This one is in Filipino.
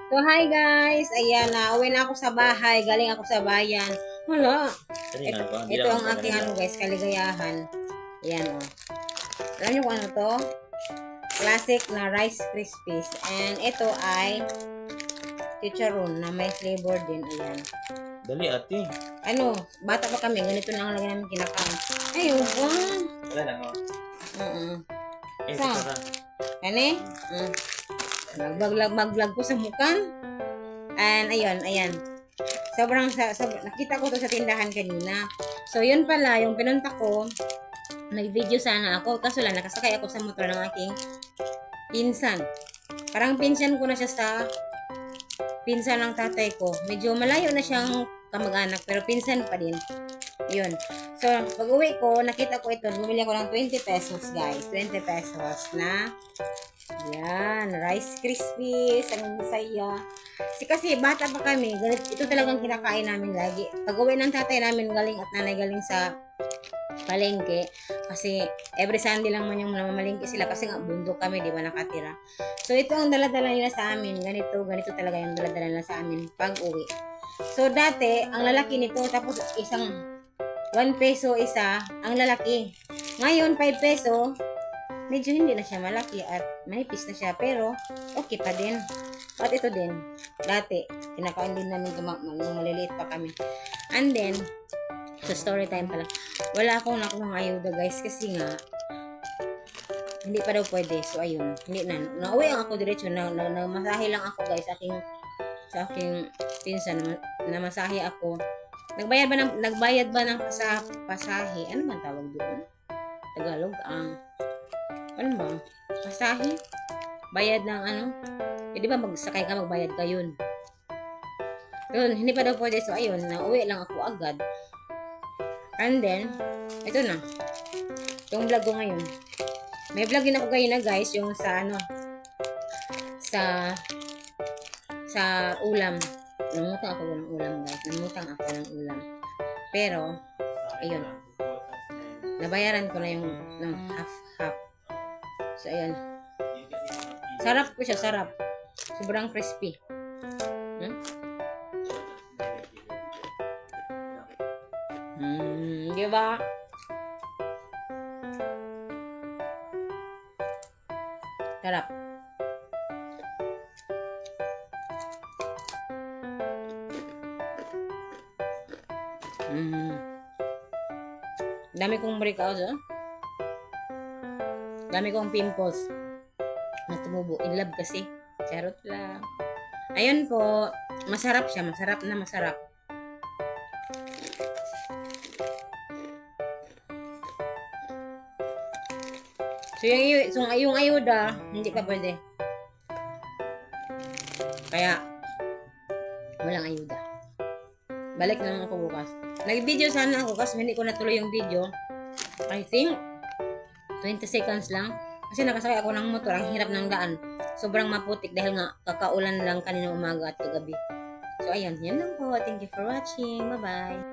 So, hi guys! Ayan na, uwi na ako sa bahay. Galing ako sa bayan. Wala. Kanina Ito, pa, hindi ito lang ang ako aking kanina. ano guys, kaligayahan. Ayan o. Alam niyo kung ano to? Classic na Rice Krispies. And ito ay chicharon na may flavor din. Ayan. Dali ate. Ano, bata pa kami. Ganito na ang lagi namin kinakain. Ayun, wow. Wala lang oh. Eh, Sa? sa Kani? Magvlog ko sa mukan. And ayun. Nakita ko to sa tindahan kanina. So, yun pala, yung pinunta ko, nag-video sana ako. Kaso lang, nakasakay ako sa motor ng aking pinsan. Parang pinsan ko na siya sa pinsan ng tatay ko. Medyo malayo na siyang kamag-anak, pero pinsan pa din. Yun. So, pag uwi ko, nakita ko ito. Bumili ako ng 20 pesos, guys. 20 pesos na yan, Rice Krispies. Ang saya. Kasi bata pa kami, ito talagang kinakain namin lagi. Pag uwi ng tatay namin galing at nanay galing sa palengke, kasi every Sunday lang man yung namamalengke sila kasi nga bundok kami, di ba, nakatira. So, ito ang daladala nila sa amin. Ganito talaga yung daladala nila sa amin pag uwi. So, dati, ang lalaki nito, tapos isang 1 peso isa, ang lalaki. Ngayon, 5 peso, medyo hindi na siya malaki at manipis na siya, pero okay pa din. At ito din, dati, kinakain din namin nung maliliit pa kami. And then, sa story time pala, wala akong nakuha ng ayuda guys, kasi nga, hindi pa daw pwede. So, ayun, hindi na. Nauwi ang ako diretso, masahe lang ako guys, sa aking pinsan, na masahe ako. Nagbayad ba ng pasahe? Ano man tawag doon? Tagalog, ano ba? Pasahe? Bayad ng ano? Eh, di ba magsakay ka, magbayad ka yun. Yun, hindi pa daw pwede. So, ayun, nauwi lang ako agad. And then, ito na. Itong vlog ko ngayon. May vlog din ako ngayon na guys, yung sa ano, sa ulam. Nangutang ako ng ulam guys. Nangutang ako ng ulam. Pero, ayun. Nabayaran ko na yung half. So, ayun. Sarap po siya, sarap. Sobrang crispy. Di ba? Sarap. Dami kong breakouts, oh. Dami kong pimples na tumubo. In love kasi. Charot lang. Ayun po. Masarap siya. Masarap na masarap. So, yung ayuda, hindi pa pwede. Kaya, walang ayuda. Balik na lang ako bukas. Nag-video sana ako kasi hindi ko natuloy yung video. I think 20 seconds lang. Kasi nakasakay ako ng motor. Ang hirap ng daan. Sobrang maputik dahil nga kakaulan lang kanina umaga at kagabi. So, ayan. Yan lang po. Thank you for watching. Bye-bye.